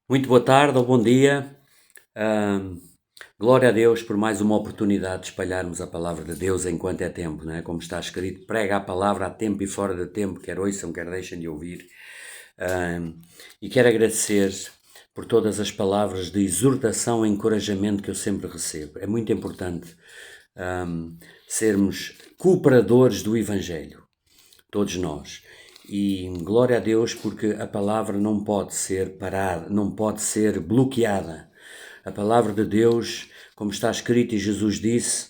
Muito boa tarde ou bom dia. Ahm, Glória a Deus por mais uma oportunidade de espalharmos a palavra de Deus enquanto é tempo, não é? Como está escrito, prega a palavra a tempo e fora de tempo, quer ouçam, quer deixem de ouvir. E quero agradecer por todas as palavras de exortação e encorajamento que eu sempre recebo. É muito importante sermos cooperadores do Evangelho, todos nós. E glória a Deus porque a palavra não pode ser parada, não pode ser bloqueada. A palavra de Deus, como está escrito e Jesus disse,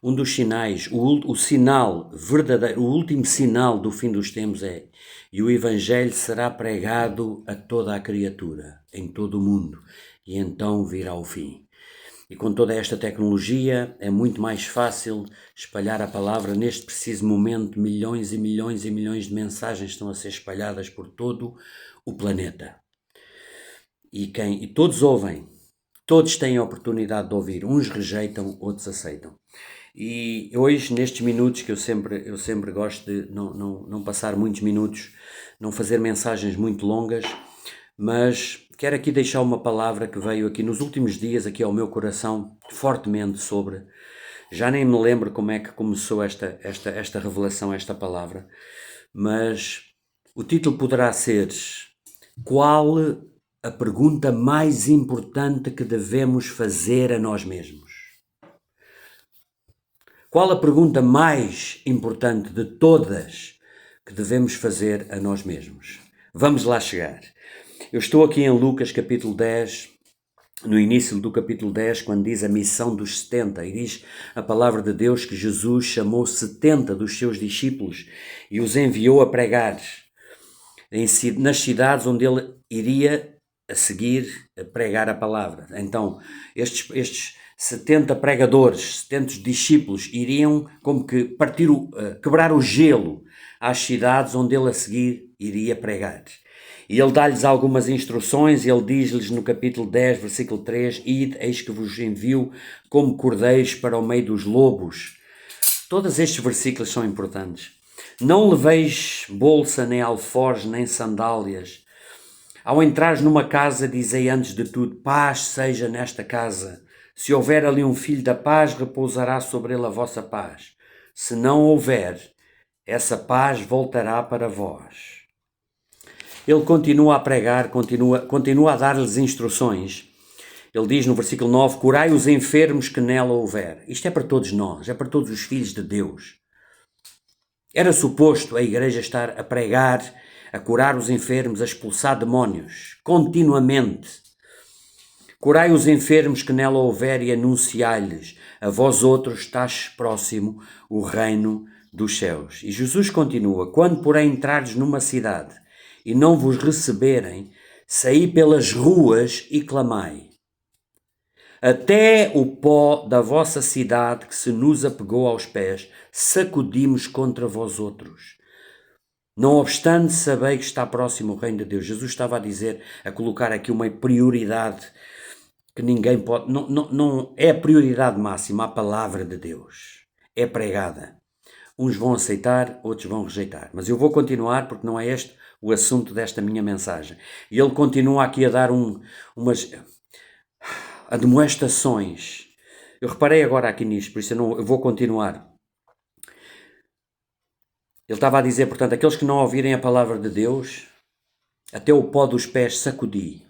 um dos sinais, o sinal verdadeiro, o último sinal do fim dos tempos é: e o Evangelho será pregado a toda a criatura, em todo o mundo, e então virá o fim. E com toda esta tecnologia é muito mais fácil espalhar a palavra. Neste preciso momento, milhões e milhões e milhões de mensagens estão a ser espalhadas por todo o planeta. E todos ouvem, todos têm a oportunidade de ouvir. Uns rejeitam, outros aceitam. E hoje, nestes minutos, que eu sempre gosto de não passar muitos minutos, não fazer mensagens muito longas, mas quero aqui deixar uma palavra que veio aqui nos últimos dias aqui ao meu coração fortemente sobre. Já nem me lembro como é que começou esta revelação, esta palavra, mas o título poderá ser: qual a pergunta mais importante que devemos fazer a nós mesmos? Qual a pergunta mais importante de todas que devemos fazer a nós mesmos? Vamos lá chegar. Eu estou aqui em Lucas capítulo 10, no início do capítulo 10, quando diz a missão dos 70, e diz a palavra de Deus que Jesus chamou 70 dos seus discípulos e os enviou a pregar nas cidades onde ele iria a seguir a pregar a palavra. Então, estes 70 pregadores, 70 discípulos, iriam como que quebrar o gelo às cidades onde ele a seguir iria pregar. E ele dá-lhes algumas instruções, ele diz-lhes no capítulo 10, versículo 3, ide, eis que vos envio como cordeiros para o meio dos lobos. Todos estes versículos são importantes. Não leveis bolsa, nem alforjes, nem sandálias. Ao entrares numa casa, dizei antes de tudo, paz seja nesta casa. Se houver ali um filho da paz, repousará sobre ele a vossa paz. Se não houver, essa paz voltará para vós. Ele continua a pregar, continua a dar-lhes instruções. Ele diz no versículo 9, curai os enfermos que nela houver. Isto é para todos nós, é para todos os filhos de Deus. Era suposto a igreja estar a pregar, a curar os enfermos, a expulsar demónios, continuamente. Curai os enfermos que nela houver e anunciai-lhes, a vós outros estás próximo o reino dos céus. E Jesus continua, quando porém entrares numa cidade e não vos receberem, saí pelas ruas e clamai. Até o pó da vossa cidade que se nos apegou aos pés, sacudimos contra vós outros. Não obstante, sabei que está próximo o reino de Deus. Jesus estava a dizer, a colocar aqui uma prioridade que ninguém pode, não é a prioridade máxima, a palavra de Deus. É pregada. Uns vão aceitar, outros vão rejeitar. Mas eu vou continuar porque não é este o assunto desta minha mensagem. E ele continua aqui a dar umas admoestações. Eu reparei agora aqui nisto, por isso eu vou continuar. Ele estava a dizer, portanto, aqueles que não ouvirem a palavra de Deus, até o pó dos pés sacudi.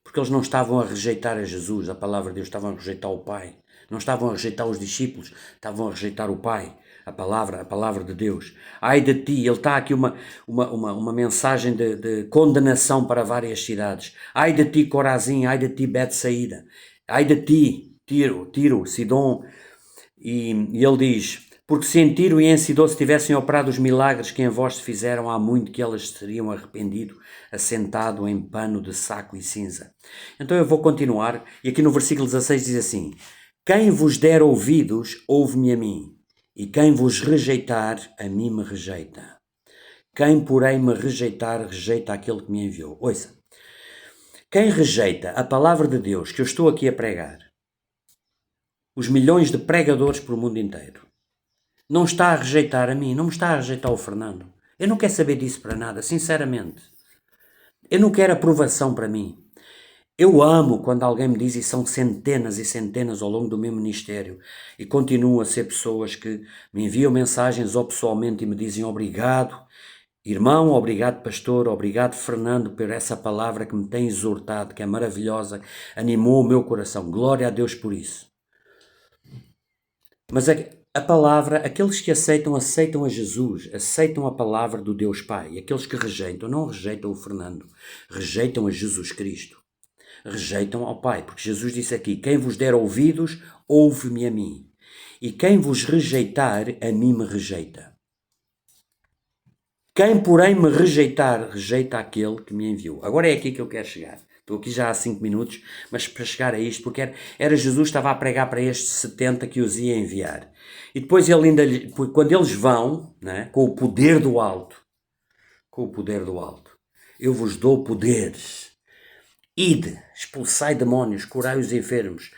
Porque eles não estavam a rejeitar a Jesus, a palavra de Deus, estavam a rejeitar o Pai. Não estavam a rejeitar os discípulos, estavam a rejeitar o Pai, a palavra de Deus. Ai de ti, ele está aqui uma mensagem de condenação para várias cidades. Ai de ti, Corazim, ai de ti, Betsaída. Ai de ti, Tiro, Sidom. E ele diz, porque se em Tiro e em Sidom se tivessem operado os milagres que em vós se fizeram, há muito que elas teriam arrependido, assentado em pano de saco e cinza. Então eu vou continuar, e aqui no versículo 16 diz assim, quem vos der ouvidos, ouve-me a mim, e quem vos rejeitar, a mim me rejeita. Quem, porém, me rejeitar, rejeita aquele que me enviou. Ouça, quem rejeita a palavra de Deus que eu estou aqui a pregar, os milhões de pregadores pelo mundo inteiro, não está a rejeitar a mim, não me está a rejeitar o Fernando. Eu não quero saber disso para nada, sinceramente. Eu não quero aprovação para mim. Eu amo quando alguém me diz, e são centenas e centenas ao longo do meu ministério, e continuam a ser pessoas que me enviam mensagens ou pessoalmente e me dizem obrigado, irmão, obrigado pastor, obrigado Fernando por essa palavra que me tem exortado, que é maravilhosa, animou o meu coração. Glória a Deus por isso. Mas a palavra, aqueles que aceitam a Jesus, aceitam a palavra do Deus Pai. Aqueles que rejeitam, não rejeitam o Fernando, rejeitam a Jesus Cristo. Rejeitam ao Pai, porque Jesus disse aqui, quem vos der ouvidos, ouve-me a mim. E quem vos rejeitar, a mim me rejeita. Quem, porém, me rejeitar, rejeita aquele que me enviou. Agora é aqui que eu quero chegar. Estou aqui já há 5 minutos, mas para chegar a isto, porque era Jesus que estava a pregar para estes 70 que os ia enviar. E depois ele ainda, quando eles vão, né, com o poder do alto, eu vos dou poderes. Ide, expulsai demónios, curai os enfermos.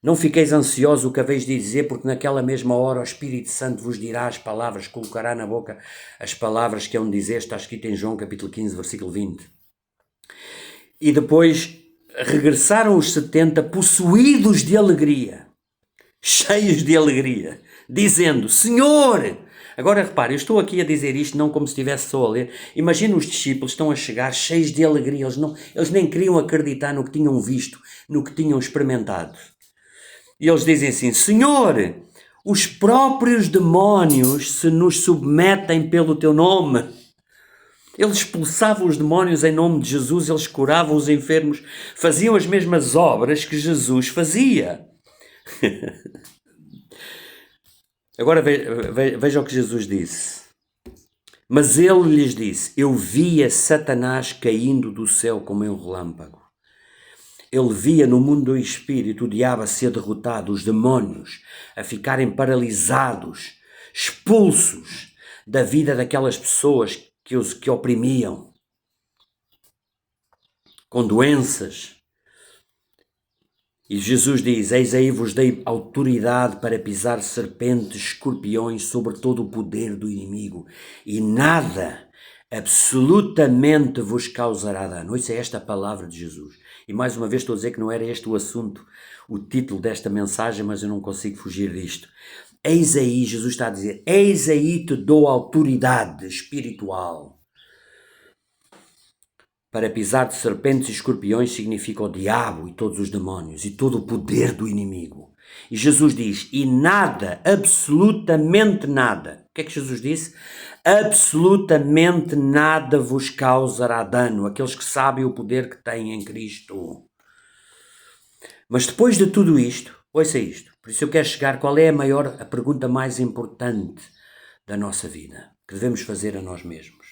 Não fiqueis ansiosos o que haveis de dizer, porque naquela mesma hora o Espírito Santo vos dirá as palavras, colocará na boca as palavras que hão de dizer. Está escrito em João capítulo 15, versículo 20. E depois regressaram os 70 possuídos de alegria, cheios de alegria, dizendo, Senhor... Agora repare, eu estou aqui a dizer isto não como se estivesse só a ler. Imagina os discípulos estão a chegar cheios de alegria. Eles nem queriam acreditar no que tinham visto, no que tinham experimentado. E eles dizem assim, Senhor, os próprios demónios se nos submetem pelo teu nome. Eles expulsavam os demónios em nome de Jesus, eles curavam os enfermos, faziam as mesmas obras que Jesus fazia. Agora veja o que Jesus disse. Mas ele lhes disse, eu via Satanás caindo do céu como um relâmpago. Ele via no mundo do espírito o diabo a ser derrotado, os demónios a ficarem paralisados, expulsos da vida daquelas pessoas que oprimiam, com doenças. E Jesus diz, eis aí vos dei autoridade para pisar serpentes, escorpiões, sobre todo o poder do inimigo, e nada, absolutamente vos causará dano. Isso é esta palavra de Jesus. E mais uma vez estou a dizer que não era este o assunto, o título desta mensagem, mas eu não consigo fugir disto. Eis aí, Jesus está a dizer, eis aí te dou autoridade espiritual. Para pisar de serpentes e escorpiões significa o diabo e todos os demónios e todo o poder do inimigo. E Jesus diz, e nada, absolutamente nada. O que é que Jesus disse? Absolutamente nada vos causará dano, aqueles que sabem o poder que têm em Cristo. Mas depois de tudo isto, ouça isto, por isso eu quero chegar, qual é a pergunta mais importante da nossa vida, que devemos fazer a nós mesmos?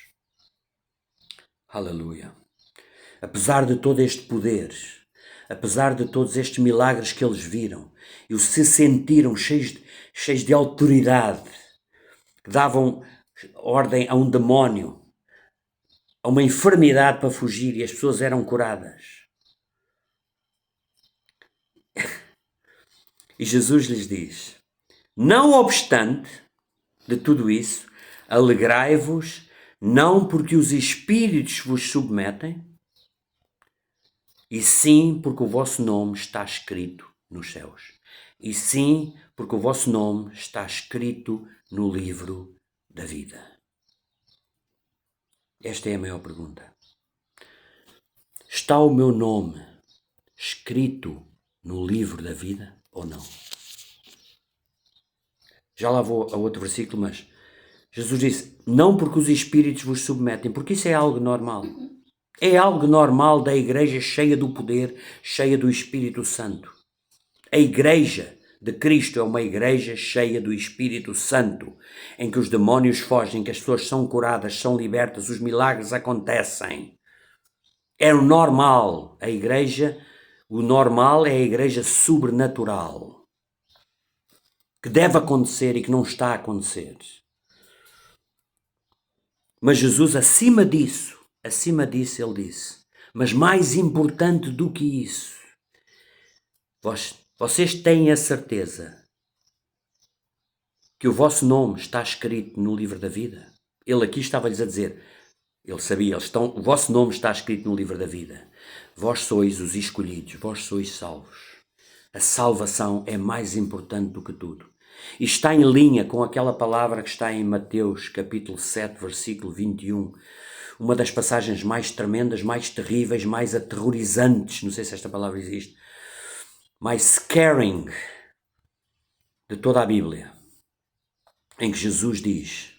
Aleluia. Apesar de todo este poder, apesar de todos estes milagres que eles viram, e se sentiram cheios de autoridade, que davam ordem a um demónio, a uma enfermidade para fugir, e as pessoas eram curadas. E Jesus lhes diz, não obstante de tudo isso, alegrai-vos, não porque os espíritos vos submetem, e sim porque o vosso nome está escrito nos céus. E sim porque o vosso nome está escrito no livro da vida. Esta é a maior pergunta. Está o meu nome escrito no livro da vida ou não? Já lá vou a outro versículo, mas Jesus disse, não porque os espíritos vos submetem, porque isso é algo normal. É algo normal da igreja cheia do poder, cheia do Espírito Santo. A igreja de Cristo é uma igreja cheia do Espírito Santo, em que os demónios fogem, que as pessoas são curadas, são libertas, os milagres acontecem. É o normal. O normal é a igreja sobrenatural, que deve acontecer e que não está a acontecer. Mas Jesus, acima disso, ele disse, mas mais importante do que isso, vocês têm a certeza que o vosso nome está escrito no livro da vida? Ele aqui estava-lhes a dizer, ele sabia, o vosso nome está escrito no livro da vida. Vós sois os escolhidos, vós sois salvos. A salvação é mais importante do que tudo. E está em linha com aquela palavra que está em Mateus, capítulo 7, versículo 21. Uma das passagens mais tremendas, mais terríveis, mais aterrorizantes, não sei se esta palavra existe, mais scaring de toda a Bíblia, em que Jesus diz: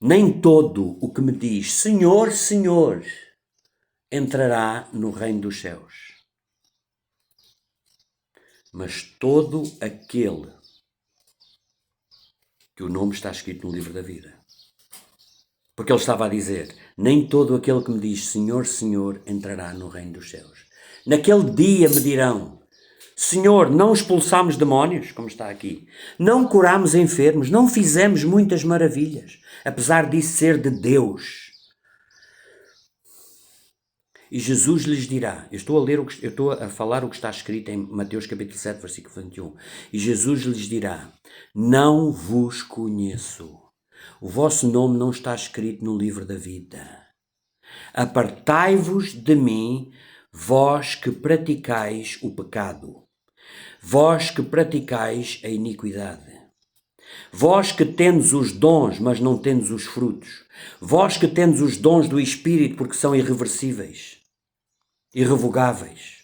nem todo o que me diz Senhor, Senhor, entrará no reino dos céus, mas todo aquele que o nome está escrito no livro da vida. Porque ele estava a dizer, nem todo aquele que me diz Senhor, Senhor, entrará no reino dos céus. Naquele dia me dirão, Senhor, não expulsámos demónios, como está aqui, não curámos enfermos, não fizemos muitas maravilhas, apesar disso ser de Deus. E Jesus lhes dirá, eu estou a falar o que está escrito em Mateus capítulo 7, versículo 21, e Jesus lhes dirá, não vos conheço, o vosso nome não está escrito no livro da vida. Apartai-vos de mim, vós que praticais o pecado, vós que praticais a iniquidade. Vós que tendes os dons, mas não tendes os frutos. Vós que tendes os dons do Espírito, porque são irreversíveis, irrevogáveis,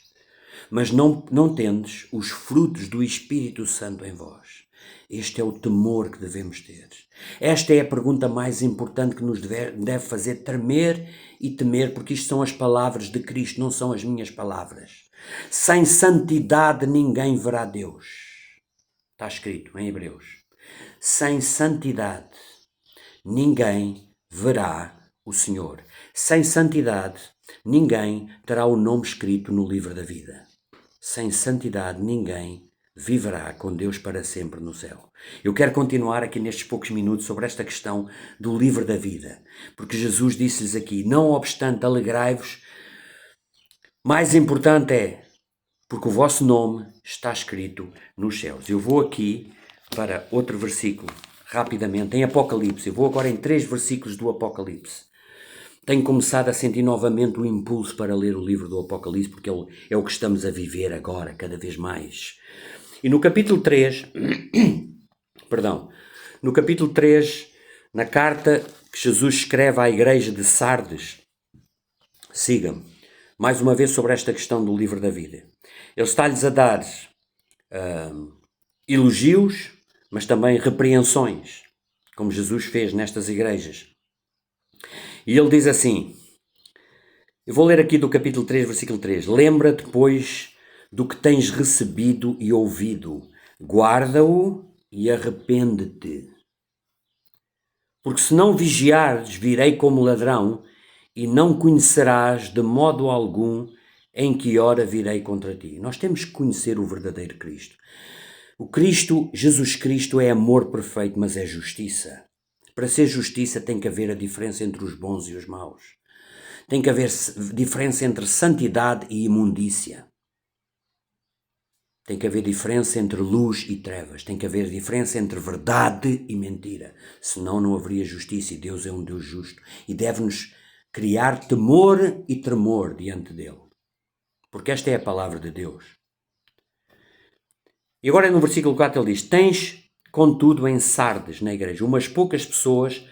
mas não tendes os frutos do Espírito Santo em vós. Este é o temor que devemos ter. Esta é a pergunta mais importante que nos deve fazer tremer e temer, porque isto são as palavras de Cristo, não são as minhas palavras. Sem santidade ninguém verá Deus. Está escrito em Hebreus. Sem santidade ninguém verá o Senhor. Sem santidade ninguém terá o nome escrito no livro da vida. Sem santidade ninguém viverá com Deus para sempre no céu. Eu quero continuar aqui nestes poucos minutos sobre esta questão do livro da vida, porque Jesus disse-lhes aqui, não obstante alegrai-vos, mais importante é, porque o vosso nome está escrito nos céus. Eu vou aqui para outro versículo, rapidamente, em Apocalipse. Eu vou agora em 3 versículos do Apocalipse. Tenho começado a sentir novamente o impulso para ler o livro do Apocalipse, porque é o que estamos a viver agora, cada vez mais. E no capítulo 3, no capítulo 3, na carta que Jesus escreve à igreja de Sardes, siga-me, mais uma vez sobre esta questão do livro da vida. Ele está-lhes a dar elogios, mas também repreensões, como Jesus fez nestas igrejas. E ele diz assim, eu vou ler aqui do capítulo 3, versículo 3. Lembra-te, pois, do que tens recebido e ouvido. Guarda-o e arrepende-te. Porque se não vigiares, virei como ladrão, e não conhecerás de modo algum em que hora virei contra ti. Nós temos que conhecer o verdadeiro Cristo. O Cristo, Jesus Cristo, é amor perfeito, mas é justiça. Para ser justiça tem que haver a diferença entre os bons e os maus. Tem que haver diferença entre santidade e imundícia. Tem que haver diferença entre luz e trevas. Tem que haver diferença entre verdade e mentira. Senão não haveria justiça, e Deus é um Deus justo. E deve-nos criar temor e tremor diante dele. Porque esta é a palavra de Deus. E agora no versículo 4 ele diz, tens, contudo, em Sardes, na igreja, umas poucas pessoas.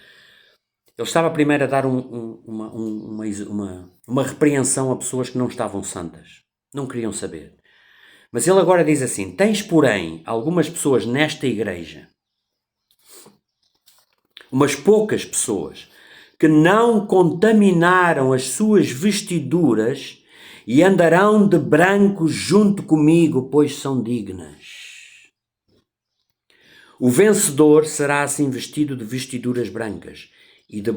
Ele estava primeiro a dar uma repreensão a pessoas que não estavam santas. Não queriam saber. Mas ele agora diz assim, tens, porém, algumas pessoas nesta igreja, umas poucas pessoas, que não contaminaram as suas vestiduras e andarão de branco junto comigo, pois são dignas. O vencedor será assim vestido de vestiduras brancas.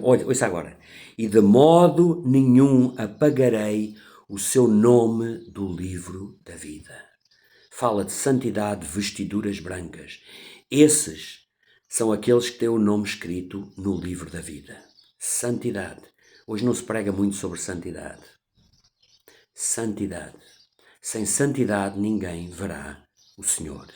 Ouça agora. E de modo nenhum apagarei o seu nome do livro da vida. Fala de santidade, vestiduras brancas. Esses são aqueles que têm o nome escrito no livro da vida. Santidade. Hoje não se prega muito sobre santidade. Santidade. Sem santidade ninguém verá o Senhor.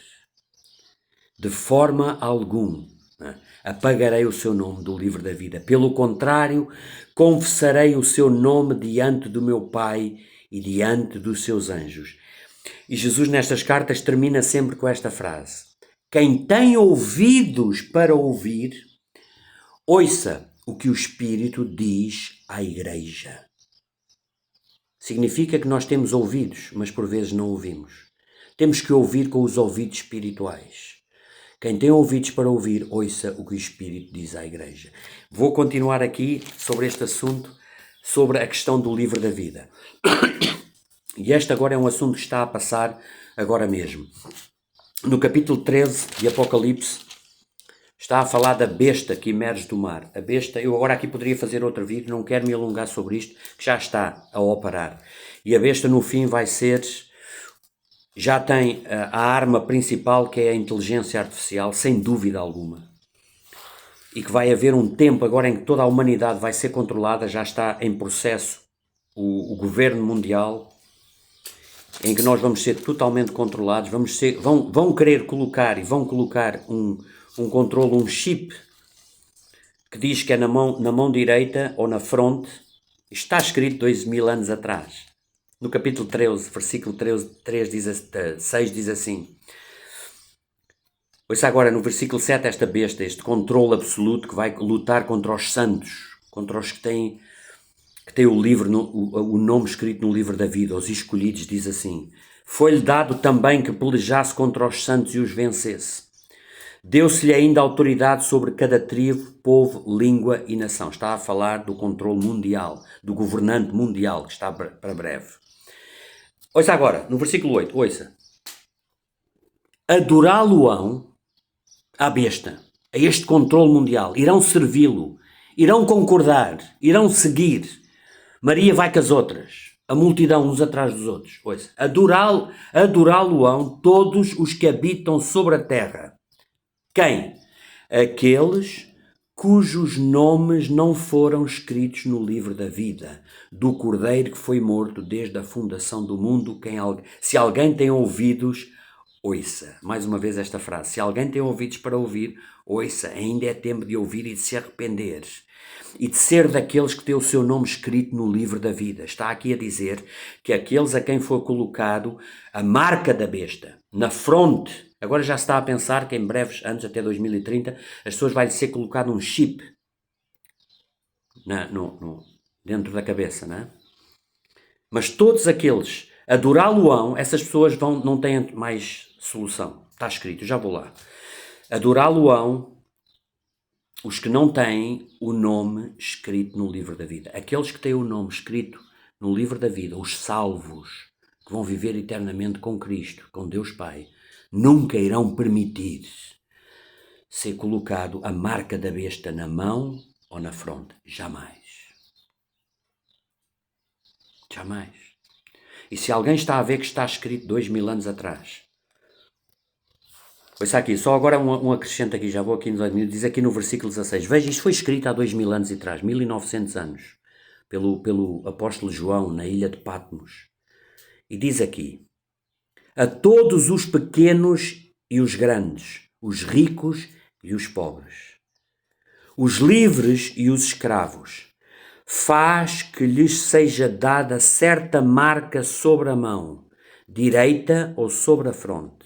De forma alguma não é? Apagarei o seu nome do livro da vida. Pelo contrário, confessarei o seu nome diante do meu Pai e diante dos seus anjos. E Jesus nestas cartas termina sempre com esta frase: quem tem ouvidos para ouvir, ouça o que o Espírito diz à igreja. Significa que nós temos ouvidos, mas por vezes não ouvimos. Temos que ouvir com os ouvidos espirituais. Quem tem ouvidos para ouvir, ouça o que o Espírito diz à igreja. Vou continuar aqui sobre este assunto, sobre a questão do livro da vida. E este agora é um assunto que está a passar agora mesmo. No capítulo 13 de Apocalipse, está a falar da besta que emerge do mar. A besta, eu agora aqui poderia fazer outro vídeo, não quero me alongar sobre isto, que já está a operar. E a besta no fim vai ser, já tem a arma principal, que é a inteligência artificial, sem dúvida alguma. E que vai haver um tempo agora em que toda a humanidade vai ser controlada, já está em processo o governo mundial, em que nós vamos ser totalmente controlados, vão querer colocar e vão colocar um controle, um chip, que diz que é na mão direita ou na fronte. Está escrito 2000 anos atrás. No capítulo 13, versículo 6 diz assim. Ouça agora no versículo 7 esta besta, este controle absoluto que vai lutar contra os santos, contra os que têm o livro, o nome escrito no livro da vida, os escolhidos, diz assim: foi-lhe dado também que pelejasse contra os santos e os vencesse. Deu-se-lhe ainda autoridade sobre cada tribo, povo, língua e nação. Está a falar do controle mundial, do governante mundial, que está para breve. Ouça agora, no versículo 8, ouça. Adorá-lo-ão à besta, a este controle mundial, irão servi-lo, irão concordar, irão seguir. Maria vai com as outras, a multidão uns atrás dos outros. Ouça, adorá-lo-ão todos os que habitam sobre a terra. Quem? Aqueles cujos nomes não foram escritos no livro da vida, do Cordeiro que foi morto desde a fundação do mundo. Se alguém tem ouvidos, ouça. Mais uma vez esta frase. Se alguém tem ouvidos para ouvir, ouça. Ainda é tempo de ouvir e de se arrepender. E de ser daqueles que têm o seu nome escrito no livro da vida. Está aqui a dizer que aqueles a quem foi colocado a marca da besta, na fronte. Agora já se está a pensar que em breves anos, até 2030, as pessoas vai ser colocado um chip dentro da cabeça, não é? Mas todos aqueles adorá-lo-ão, essas pessoas não têm mais solução. Está escrito, já vou lá. Adorá-lo-ão os que não têm o nome escrito no livro da vida. Aqueles que têm o nome escrito no livro da vida, os salvos, que vão viver eternamente com Cristo, com Deus Pai, nunca irão permitir ser colocado a marca da besta na mão ou na fronte. Jamais. Jamais. E se alguém está a ver que está escrito 2000 anos atrás, ouça aqui, só agora um acrescento aqui, já vou aqui nos 2000, diz aqui no versículo 16, veja, isto foi escrito há 2000 anos atrás, 1900 anos, pelo apóstolo João, na ilha de Patmos. E diz aqui: a todos os pequenos e os grandes, os ricos e os pobres, os livres e os escravos, faz que lhes seja dada certa marca sobre a mão, direita ou sobre a fronte,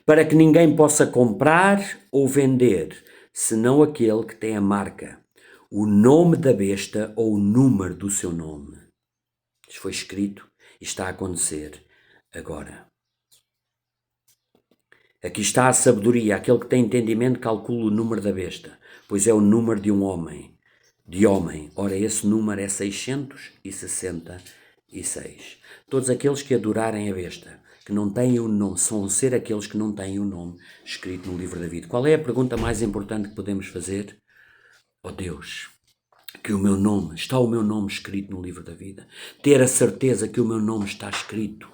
para que ninguém possa comprar ou vender, senão aquele que tem a marca, o nome da besta ou o número do seu nome. Isto foi escrito e está a acontecer agora. Aqui está a sabedoria. Aquele que tem entendimento calcula o número da besta, pois é o número de um homem. De homem. Ora, esse número é 666. Todos aqueles que adorarem a besta, que não têm o nome, vão ser aqueles que não têm o nome escrito no livro da vida. Qual é a pergunta mais importante que podemos fazer? Oh Deus, que o meu nome, está o meu nome escrito no livro da vida. Ter a certeza que o meu nome está escrito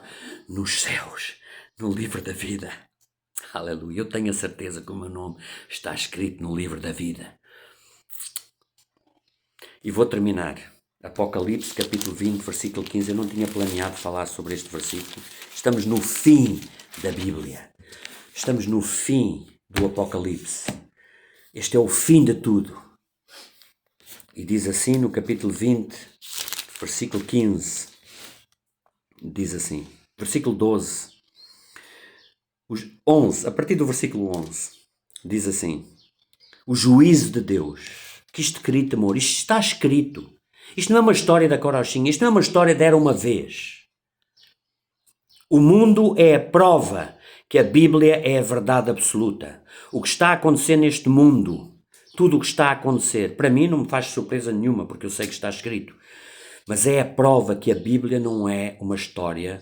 nos céus, no livro da vida. Aleluia, eu tenho a certeza que o meu nome está escrito no livro da vida. E vou terminar. Apocalipse, capítulo 20, versículo 15. Eu não tinha planeado falar sobre este versículo. Estamos no fim da Bíblia. Estamos no fim do Apocalipse. Este é o fim de tudo. E diz assim no capítulo 20, versículo 15. Diz assim, versículo 12. 11, a partir do versículo 11. Diz assim: o juízo de Deus. Que isto escrito, amor, isto está escrito. Isto não é uma história da carochinha, isto não é uma história de era uma vez. O mundo é a prova que a Bíblia é a verdade absoluta. O que está a acontecer neste mundo, tudo o que está a acontecer, para mim não me faz surpresa nenhuma, porque eu sei que está escrito. Mas é a prova que a Bíblia não é uma história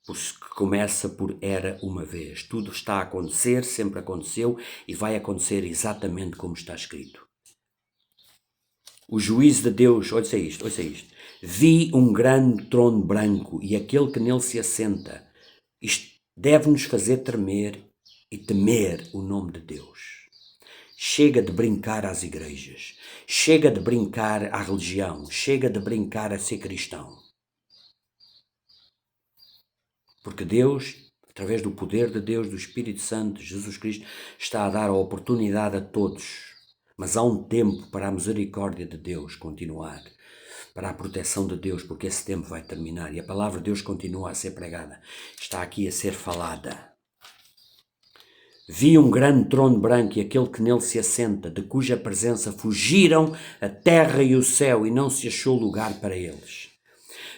que começa por era uma vez. Tudo está a acontecer, sempre aconteceu e vai acontecer exatamente como está escrito. O juízo de Deus, ouça isto. Vi um grande trono branco e aquele que nele se assenta. Isto deve-nos fazer tremer e temer o nome de Deus. Chega de brincar às igrejas. Chega de brincar à religião. Chega de brincar a ser cristão. Porque Deus, através do poder de Deus, do Espírito Santo, Jesus Cristo, está a dar a oportunidade a todos. Mas há um tempo para a misericórdia de Deus continuar, para a proteção de Deus, porque esse tempo vai terminar e a palavra de Deus continua a ser pregada, está aqui a ser falada. Vi um grande trono branco e aquele que nele se assenta, de cuja presença fugiram a terra e o céu e não se achou lugar para eles.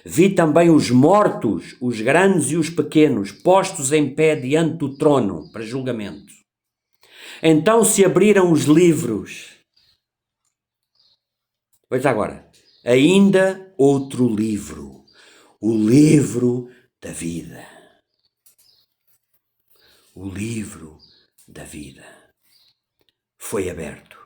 Vi também os mortos, os grandes e os pequenos, postos em pé diante do trono para julgamento. Então se abriram os livros. Pois agora, ainda outro livro, o livro da vida. O livro da vida foi aberto.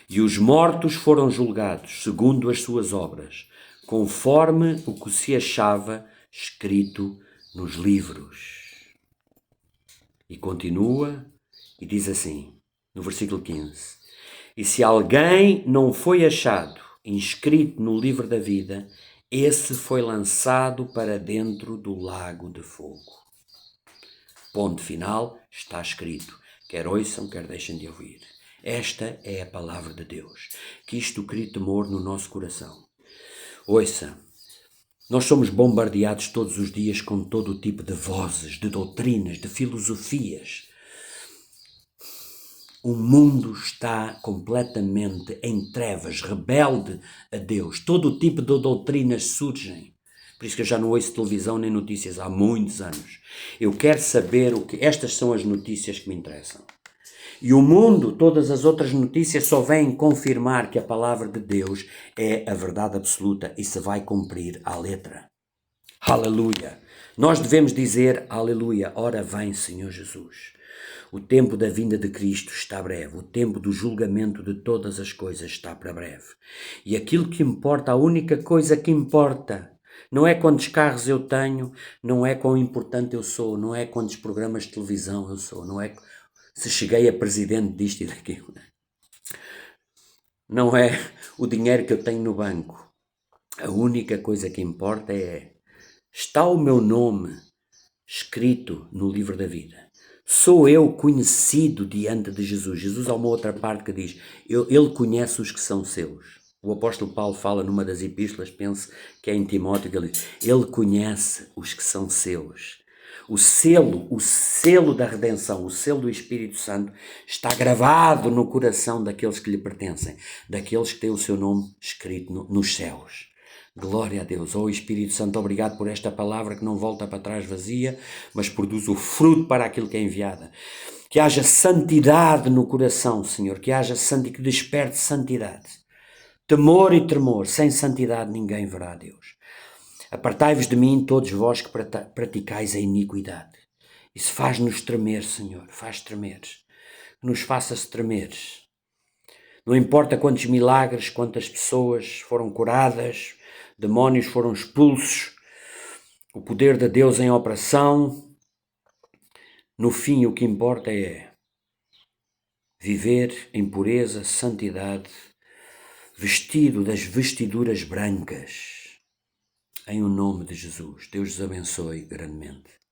E os mortos foram julgados segundo as suas obras, conforme o que se achava escrito nos livros. E continua e diz assim, no versículo 15: e se alguém não foi achado inscrito no livro da vida, esse foi lançado para dentro do lago de fogo. Ponto final, está escrito. Quer ouçam, quer deixem de ouvir. Esta é a palavra de Deus. Que isto crie temor no nosso coração. Ouça, nós somos bombardeados todos os dias com todo o tipo de vozes, de doutrinas, de filosofias. O mundo está completamente em trevas, rebelde a Deus. Todo o tipo de doutrinas surgem. Por isso que eu já não ouço televisão nem notícias há muitos anos. Eu quero saber o que... Estas são as notícias que me interessam. E o mundo, todas as outras notícias só vêm confirmar que a palavra de Deus é a verdade absoluta e se vai cumprir à letra. Aleluia! Nós devemos dizer, aleluia, ora vem Senhor Jesus. O tempo da vinda de Cristo está breve, o tempo do julgamento de todas as coisas está para breve. E aquilo que importa, a única coisa que importa, não é quantos carros eu tenho, não é quão importante eu sou, não é quantos programas de televisão eu sou, não é se cheguei a presidente disto e daquilo. Não é o dinheiro que eu tenho no banco. A única coisa que importa é, está o meu nome escrito no livro da vida? Sou eu conhecido diante de Jesus? Jesus há uma outra parte que diz, ele conhece os que são seus. O apóstolo Paulo fala numa das epístolas, penso que é em Timóteo, que ele diz, ele conhece os que são seus. O selo da redenção, o selo do Espírito Santo está gravado no coração daqueles que lhe pertencem, daqueles que têm o seu nome escrito nos céus. Glória a Deus. Oh Espírito Santo, obrigado por esta palavra que não volta para trás vazia, mas produz o fruto para aquilo que é enviada. Que haja santidade no coração, Senhor, que haja que desperte santidade. Temor e tremor, sem santidade ninguém verá a Deus. Apartai-vos de mim, todos vós que praticais a iniquidade. Isso faz-nos tremer, Senhor, faz tremer. Nos faça-se tremer. Não importa quantos milagres, quantas pessoas foram curadas, demónios foram expulsos, o poder de Deus em operação. No fim, o que importa é viver em pureza, santidade, vestido das vestiduras brancas. Em o nome de Jesus. Deus os abençoe grandemente.